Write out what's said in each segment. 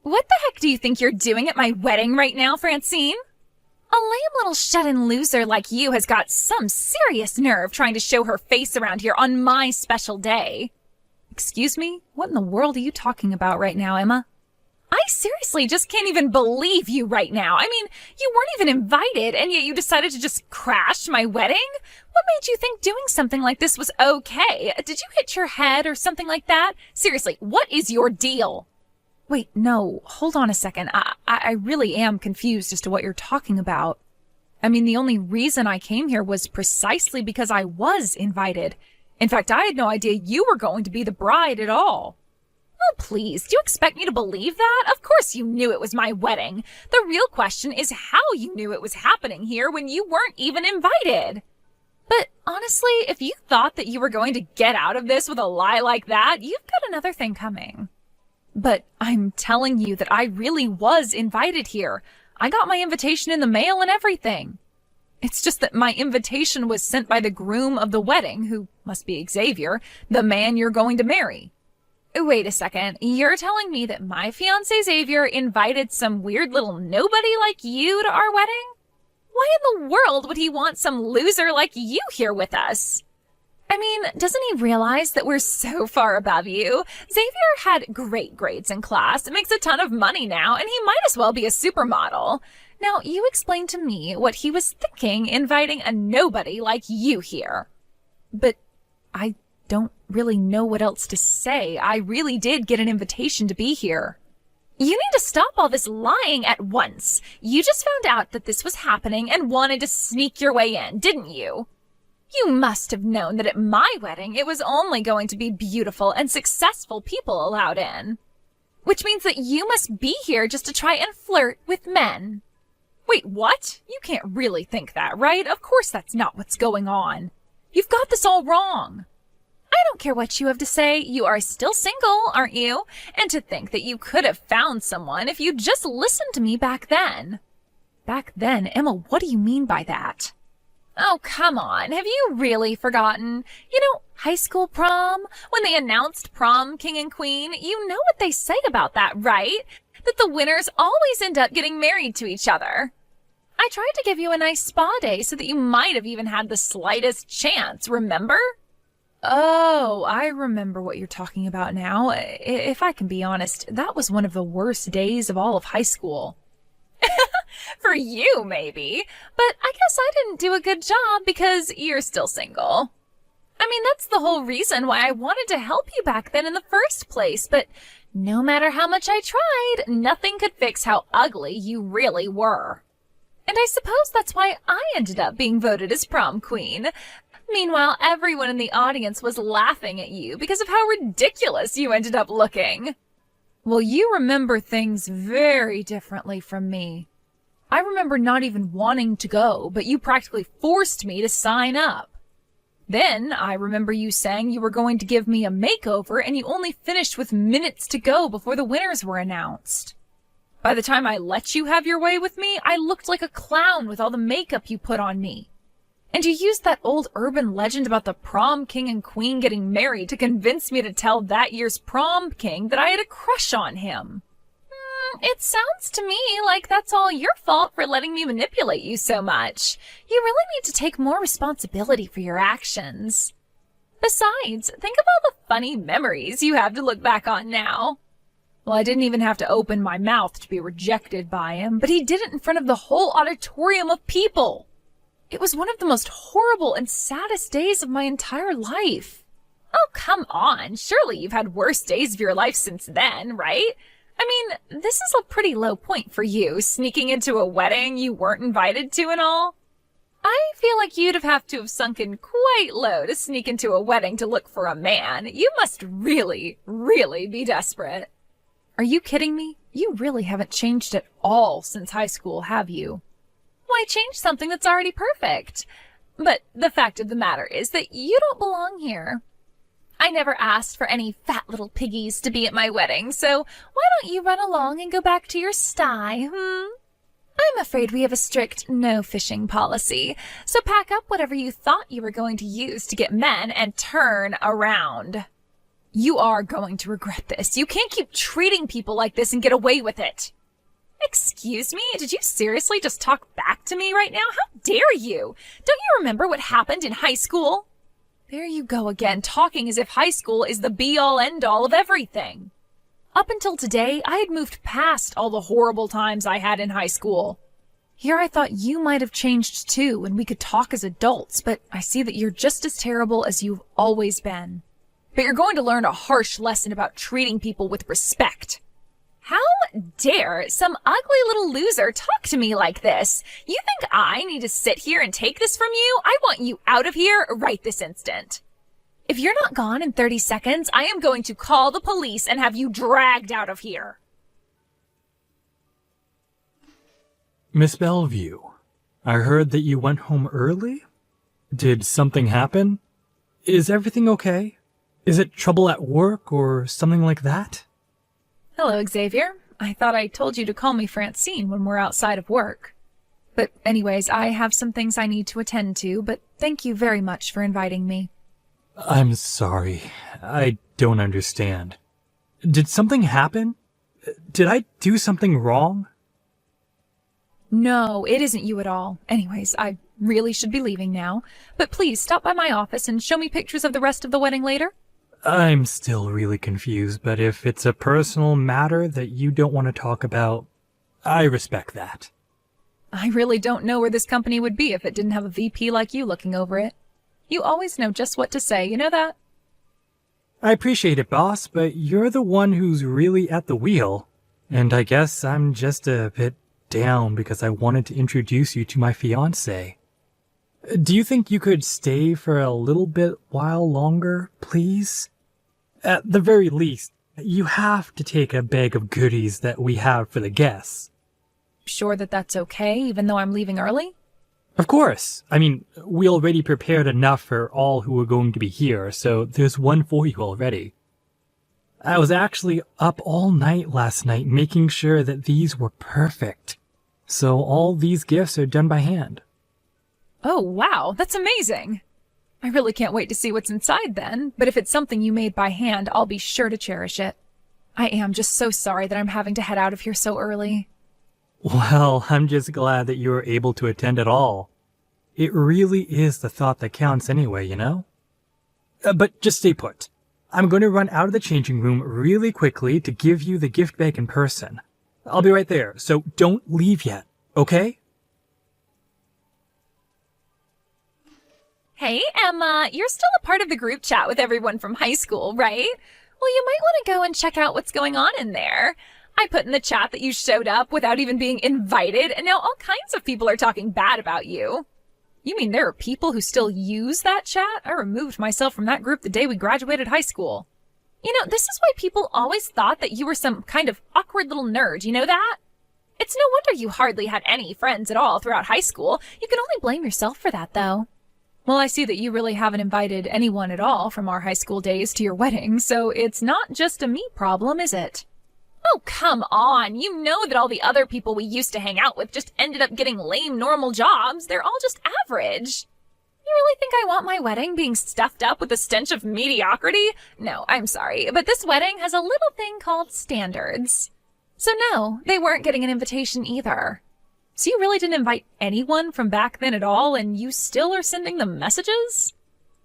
What the heck do you think you're doing at my wedding right now, Francine? A lame little shut-in loser like you has got some serious nerve trying to show her face around here on my special day. Excuse me? What in the world are you talking about right now, Emma? I seriously just can't even believe you right now. I mean, you weren't even invited, and yet you decided to just crash my wedding? What made you think doing something like this was okay? Did you hit your head or something like that? Seriously, what is your deal? Wait, no, hold on a second. I really am confused as to what you're talking about. I mean, the only reason I came here was precisely because I was invited. In fact, I had no idea you were going to be the bride at all. Oh, please, do you expect me to believe that? Of course you knew it was my wedding. The real question is how you knew it was happening here when you weren't even invited. But honestly, if you thought that you were going to get out of this with a lie like that, you've got another thing coming. But I'm telling you that I really was invited here. I got my invitation in the mail and everything. It's just that my invitation was sent by the groom of the wedding, who must be Xavier, the man you're going to marry. Wait a second, you're telling me that my fiancé Xavier invited some weird little nobody like you to our wedding? Why in the world would he want some loser like you here with us? I mean, doesn't he realize that we're so far above you? Xavier had great grades in class, makes a ton of money now, and he might as well be a supermodel. Now, you explain to me what he was thinking inviting a nobody like you here. But I don't really know what else to say. I really did get an invitation to be here. You need to stop all this lying at once. You just found out that this was happening and wanted to sneak your way in, didn't you? You must have known that at my wedding it was only going to be beautiful and successful people allowed in. Which means that you must be here just to try and flirt with men. Wait, what? You can't really think that, right? Of course that's not what's going on. You've got this all wrong. I don't care what you have to say. You are still single, aren't you? And to think that you could have found someone if you just listened to me back then. Back then? Emma, what do you mean by that? Oh, come on. Have you really forgotten? You know, high school prom? When they announced prom king and queen, you know what they say about that, right? That the winners always end up getting married to each other. I tried to give you a nice spa day so that you might have even had the slightest chance, remember? Oh, I remember what you're talking about now. If I can be honest, that was one of the worst days of all of high school. For you, maybe. But I guess I didn't do a good job because you're still single. I mean, that's the whole reason why I wanted to help you back then in the first place. But no matter how much I tried, nothing could fix how ugly you really were. And I suppose that's why I ended up being voted as prom queen. Meanwhile, everyone in the audience was laughing at you because of how ridiculous you ended up looking. Well, you remember things very differently from me. I remember not even wanting to go, but you practically forced me to sign up. Then I remember you saying you were going to give me a makeover and you only finished with minutes to go before the winners were announced. By the time I let you have your way with me, I looked like a clown with all the makeup you put on me. And you used that old urban legend about the prom king and queen getting married to convince me to tell that year's prom king that I had a crush on him. It sounds to me like that's all your fault for letting me manipulate you so much. You really need to take more responsibility for your actions. Besides, think of all the funny memories you have to look back on now. Well, I didn't even have to open my mouth to be rejected by him, but he did it in front of the whole auditorium of people. It was one of the most horrible and saddest days of my entire life. Oh, come on. Surely you've had worse days of your life since then, right? I mean, this is a pretty low point for you, sneaking into a wedding you weren't invited to and all. I feel like you'd have to have sunken quite low to sneak into a wedding to look for a man. You must really, really be desperate. Are you kidding me? You really haven't changed at all since high school, have you? Why change something that's already perfect? But the fact of the matter is that you don't belong here. I never asked for any fat little piggies to be at my wedding, so why don't you run along and go back to your sty, I'm afraid we have a strict no fishing policy, so pack up whatever you thought you were going to use to get men and turn around. You are going to regret this. You can't keep treating people like this and get away with it. Excuse me? Did you seriously just talk back to me right now? How dare you? Don't you remember what happened in high school? There you go again, talking as if high school is the be-all end-all of everything. Up until today, I had moved past all the horrible times I had in high school. Here I thought you might have changed too, and we could talk as adults, but I see that you're just as terrible as you've always been. But you're going to learn a harsh lesson about treating people with respect. How dare some ugly little loser talk to me like this? You think I need to sit here and take this from you? I want you out of here right this instant. If you're not gone in 30 seconds, I am going to call the police and have you dragged out of here. Miss Bellevue, I heard that you went home early? Did something happen? Is everything okay? Is it trouble at work or something like that? Hello, Xavier. I thought I told you to call me Francine when we're outside of work. But anyways, I have some things I need to attend to, but thank you very much for inviting me. I'm sorry. I don't understand. Did something happen? Did I do something wrong? No, it isn't you at all. Anyways, I really should be leaving now. But please stop by my office and show me pictures of the rest of the wedding later. I'm still really confused, but if it's a personal matter that you don't want to talk about, I respect that. I really don't know where this company would be if it didn't have a VP like you looking over it. You always know just what to say, you know that? I appreciate it, boss, but you're the one who's really at the wheel. And I guess I'm just a bit down because I wanted to introduce you to my fiancé. Do you think you could stay for a little bit while longer, please? At the very least, you have to take a bag of goodies that we have for the guests. Sure that that's okay, even though I'm leaving early? Of course. I mean, we already prepared enough for all who are going to be here, so there's one for you already. I was actually up all night last night making sure that these were perfect. So all these gifts are done by hand. Oh, wow, that's amazing. I really can't wait to see what's inside then, but if it's something you made by hand, I'll be sure to cherish it. I am just so sorry that I'm having to head out of here so early. Well, I'm just glad that you were able to attend at all. It really is the thought that counts anyway, you know? But just stay put. I'm going to run out of the changing room really quickly to give you the gift bag in person. I'll be right there, so don't leave yet, okay? Hey, Emma, you're still a part of the group chat with everyone from high school, right? Well, you might want to go and check out what's going on in there. I put in the chat that you showed up without even being invited, and now all kinds of people are talking bad about you. You mean there are people who still use that chat? I removed myself from that group the day we graduated high school. You know, this is why people always thought that you were some kind of awkward little nerd, you know that? It's no wonder you hardly had any friends at all throughout high school. You can only blame yourself for that, though. Well, I see that you really haven't invited anyone at all from our high school days to your wedding, so it's not just a me problem, is it? Oh, come on. You know that all the other people we used to hang out with just ended up getting lame normal jobs. They're all just average. You really think I want my wedding being stuffed up with the stench of mediocrity? No, I'm sorry, but this wedding has a little thing called standards. So no, they weren't getting an invitation either. So you really didn't invite anyone from back then at all, and you still are sending them messages?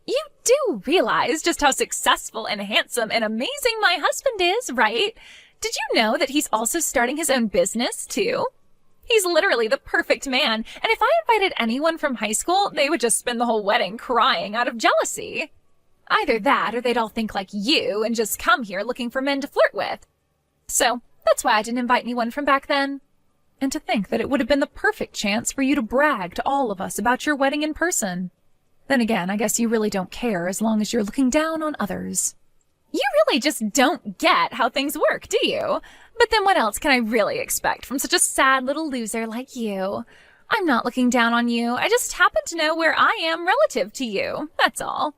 You do realize just how successful and handsome and amazing my husband is, right? Did you know that he's also starting his own business, too? He's literally the perfect man, and if I invited anyone from high school, they would just spend the whole wedding crying out of jealousy. Either that, or they'd all think like you and just come here looking for men to flirt with. So that's why I didn't invite anyone from back then. And to think that it would have been the perfect chance for you to brag to all of us about your wedding in person. Then again, I guess you really don't care as long as you're looking down on others. You really just don't get how things work, do you? But then what else can I really expect from such a sad little loser like you? I'm not looking down on you. I just happen to know where I am relative to you. That's all.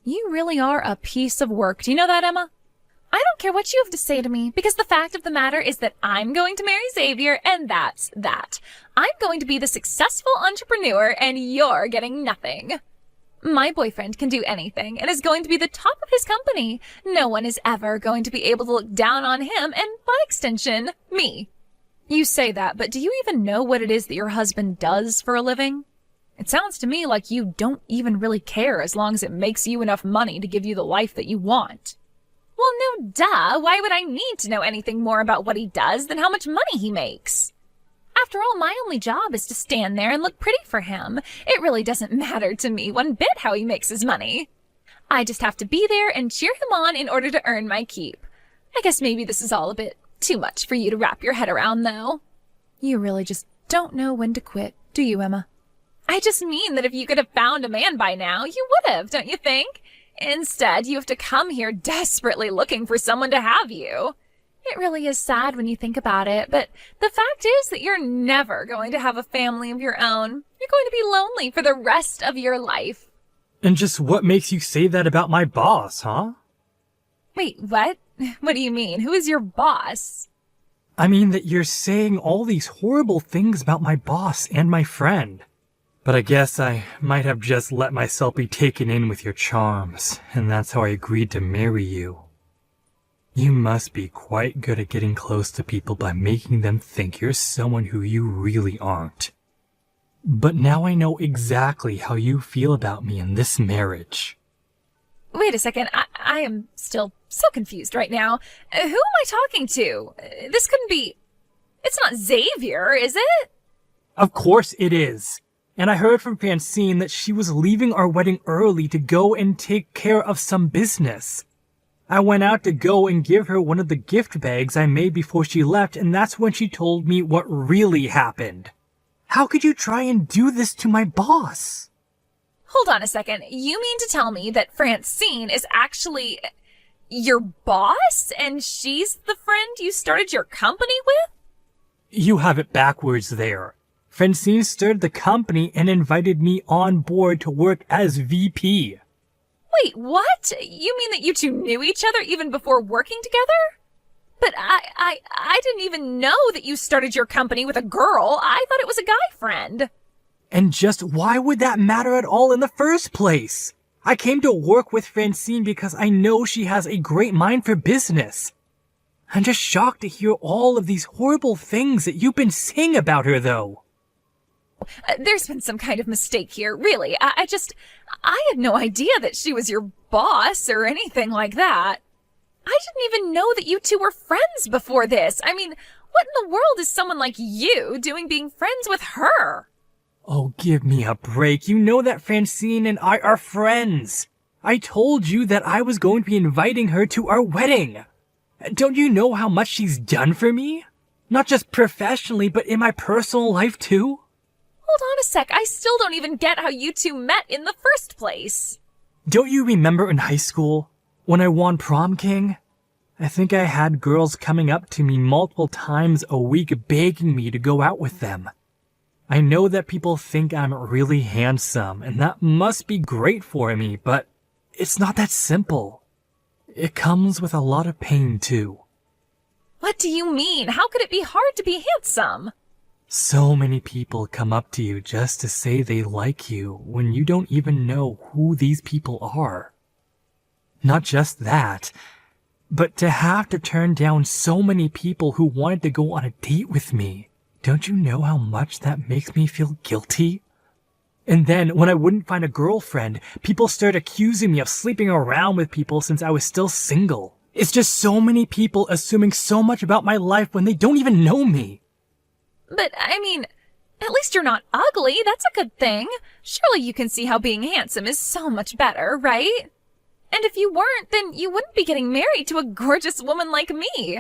You really are a piece of work. Do you know that, Emma? I don't care what you have to say to me, because the fact of the matter is that I'm going to marry Xavier, and that's that. I'm going to be the successful entrepreneur, and you're getting nothing. My boyfriend can do anything and is going to be the top of his company. No one is ever going to be able to look down on him and, by extension, me. You say that, but do you even know what it is that your husband does for a living? It sounds to me like you don't even really care as long as it makes you enough money to give you the life that you want. Well, no duh. Why would I need to know anything more about what he does than how much money he makes? After all, my only job is to stand there and look pretty for him. It really doesn't matter to me one bit how he makes his money. I just have to be there and cheer him on in order to earn my keep. I guess maybe this is all a bit too much for you to wrap your head around, though. You really just don't know when to quit, do you, Emma? I just mean that if you could have found a man by now, you would have, don't you think? Instead, you have to come here desperately looking for someone to have you. It really is sad when you think about it, but the fact is that you're never going to have a family of your own. You're going to be lonely for the rest of your life. And just what makes you say that about my boss, huh? Wait, what? What do you mean? Who is your boss? I mean that you're saying all these horrible things about my boss and my friend. But I guess I might have just let myself be taken in with your charms, and that's how I agreed to marry you. You must be quite good at getting close to people by making them think you're someone who you really aren't. But now I know exactly how you feel about me in this marriage. Wait a second, I am still so confused right now. Who am I talking to? This couldn't be... It's not Xavier, is it? Of course it is. And I heard from Francine that she was leaving our wedding early to go and take care of some business. I went out to go and give her one of the gift bags I made before she left, and that's when she told me what really happened. How could you try and do this to my boss? Hold on a second. You mean to tell me that Francine is actually your boss, and she's the friend you started your company with? You have it backwards there. Francine started the company and invited me on board to work as VP. Wait, what? You mean that you two knew each other even before working together? But I didn't even know that you started your company with a girl. I thought it was a guy friend. And just why would that matter at all in the first place? I came to work with Francine because I know she has a great mind for business. I'm just shocked to hear all of these horrible things that you've been saying about her, though. There's been some kind of mistake here, really. I had no idea that she was your boss or anything like that. I didn't even know that you two were friends before this. I mean, what in the world is someone like you doing being friends with her? Oh, give me a break. You know that Francine and I are friends. I told you that I was going to be inviting her to our wedding. Don't you know how much she's done for me? Not just professionally, but in my personal life too? Hold on a sec, I still don't even get how you two met in the first place. Don't you remember in high school, when I won prom king? I think I had girls coming up to me multiple times a week begging me to go out with them. I know that people think I'm really handsome, and that must be great for me, but it's not that simple. It comes with a lot of pain too. What do you mean? How could it be hard to be handsome? So many people come up to you just to say they like you when you don't even know who these people are. Not just that, but to have to turn down so many people who wanted to go on a date with me. Don't you know how much that makes me feel guilty? And then, when I wouldn't find a girlfriend, people start accusing me of sleeping around with people since I was still single. It's just so many people assuming so much about my life when they don't even know me. But, I mean, at least you're not ugly. That's a good thing. Surely you can see how being handsome is so much better, right? And if you weren't, then you wouldn't be getting married to a gorgeous woman like me.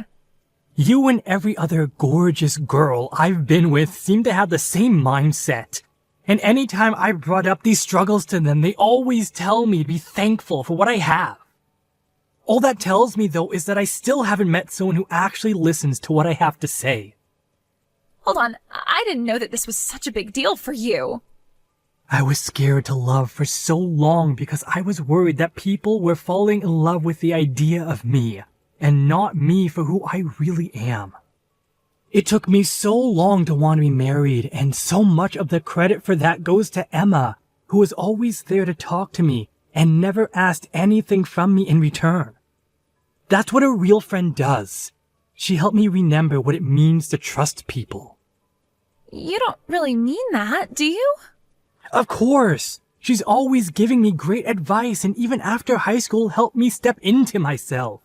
You and every other gorgeous girl I've been with seem to have the same mindset. And anytime I've brought up these struggles to them, they always tell me to be thankful for what I have. All that tells me, though, is that I still haven't met someone who actually listens to what I have to say. Hold on, I didn't know that this was such a big deal for you. I was scared to love for so long because I was worried that people were falling in love with the idea of me, and not me for who I really am. It took me so long to want to be married, and so much of the credit for that goes to Emma, who was always there to talk to me and never asked anything from me in return. That's what a real friend does. She helped me remember what it means to trust people. You don't really mean that, do you? Of course. She's always giving me great advice and even after high school helped me step into myself.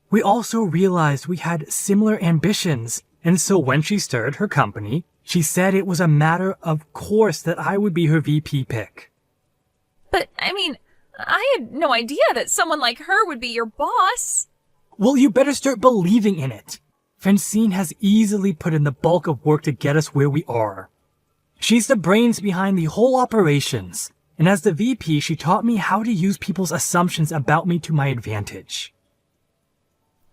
We also realized we had similar ambitions, and so when she started her company, she said it was a matter of course that I would be her VP pick. But, I had no idea that someone like her would be your boss. Well, you better start believing in it. Francine has easily put in the bulk of work to get us where we are. She's the brains behind the whole operations, and as the VP, she taught me how to use people's assumptions about me to my advantage.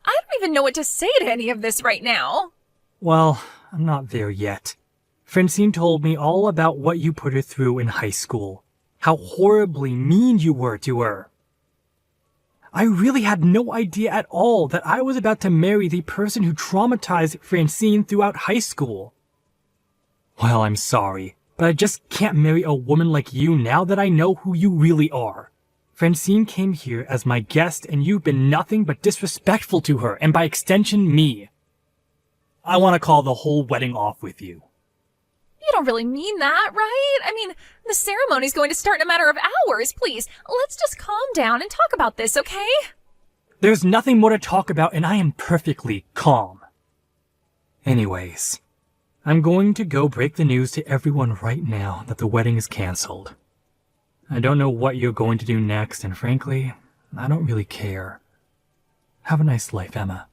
I don't even know what to say to any of this right now. Well, I'm not there yet. Francine told me all about what you put her through in high school, how horribly mean you were to her. I really had no idea at all that I was about to marry the person who traumatized Francine throughout high school. Well, I'm sorry, but I just can't marry a woman like you now that I know who you really are. Francine came here as my guest and you've been nothing but disrespectful to her and by extension me. I want to call the whole wedding off with you. You don't really mean that, right? The ceremony's going to start in a matter of hours. Please, let's just calm down and talk about this, okay? There's nothing more to talk about and I am perfectly calm. Anyways, I'm going to go break the news to everyone right now that the wedding is canceled. I don't know what you're going to do next, and frankly, I don't really care. Have a nice life, Emma.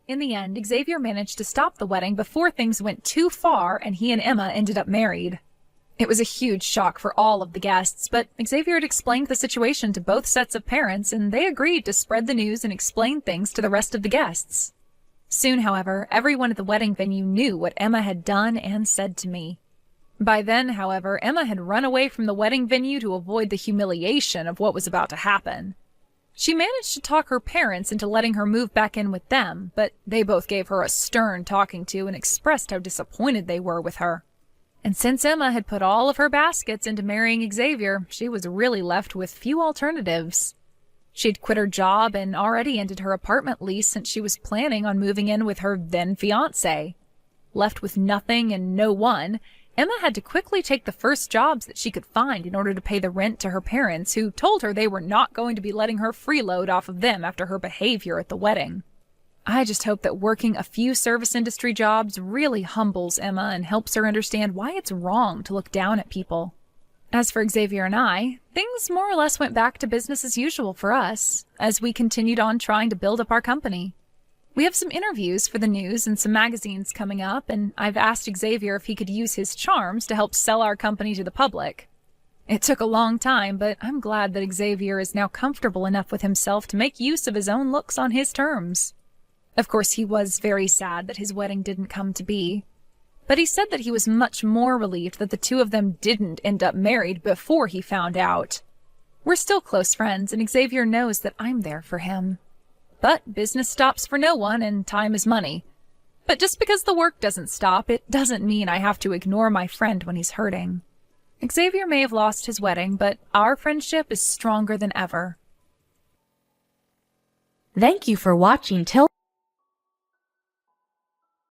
In the end, Xavier managed to stop the wedding before things went too far and he and Emma ended up married. It was a huge shock for all of the guests, but Xavier had explained the situation to both sets of parents and they agreed to spread the news and explain things to the rest of the guests. Soon, however, everyone at the wedding venue knew what Emma had done and said to me. By then, however, Emma had run away from the wedding venue to avoid the humiliation of what was about to happen. She managed to talk her parents into letting her move back in with them, but they both gave her a stern talking to and expressed how disappointed they were with her. And since Emma had put all of her baskets into marrying Xavier, she was really left with few alternatives. She'd quit her job and already ended her apartment lease since she was planning on moving in with her then-fiancé. Left with nothing and no one, Emma had to quickly take the first jobs that she could find in order to pay the rent to her parents, who told her they were not going to be letting her freeload off of them after her behavior at the wedding. I just hope that working a few service industry jobs really humbles Emma and helps her understand why it's wrong to look down at people. As for Xavier and I, things more or less went back to business as usual for us, as we continued on trying to build up our company. We have some interviews for the news and some magazines coming up, and I've asked Xavier if he could use his charms to help sell our company to the public. It took a long time, but I'm glad that Xavier is now comfortable enough with himself to make use of his own looks on his terms. Of course, he was very sad that his wedding didn't come to be, but he said that he was much more relieved that the two of them didn't end up married before he found out. We're still close friends, and Xavier knows that I'm there for him. But business stops for no one, and time is money. But just because the work doesn't stop, it doesn't mean I have to ignore my friend when he's hurting. Xavier may have lost his wedding, but our friendship is stronger than ever. Thank you for watching till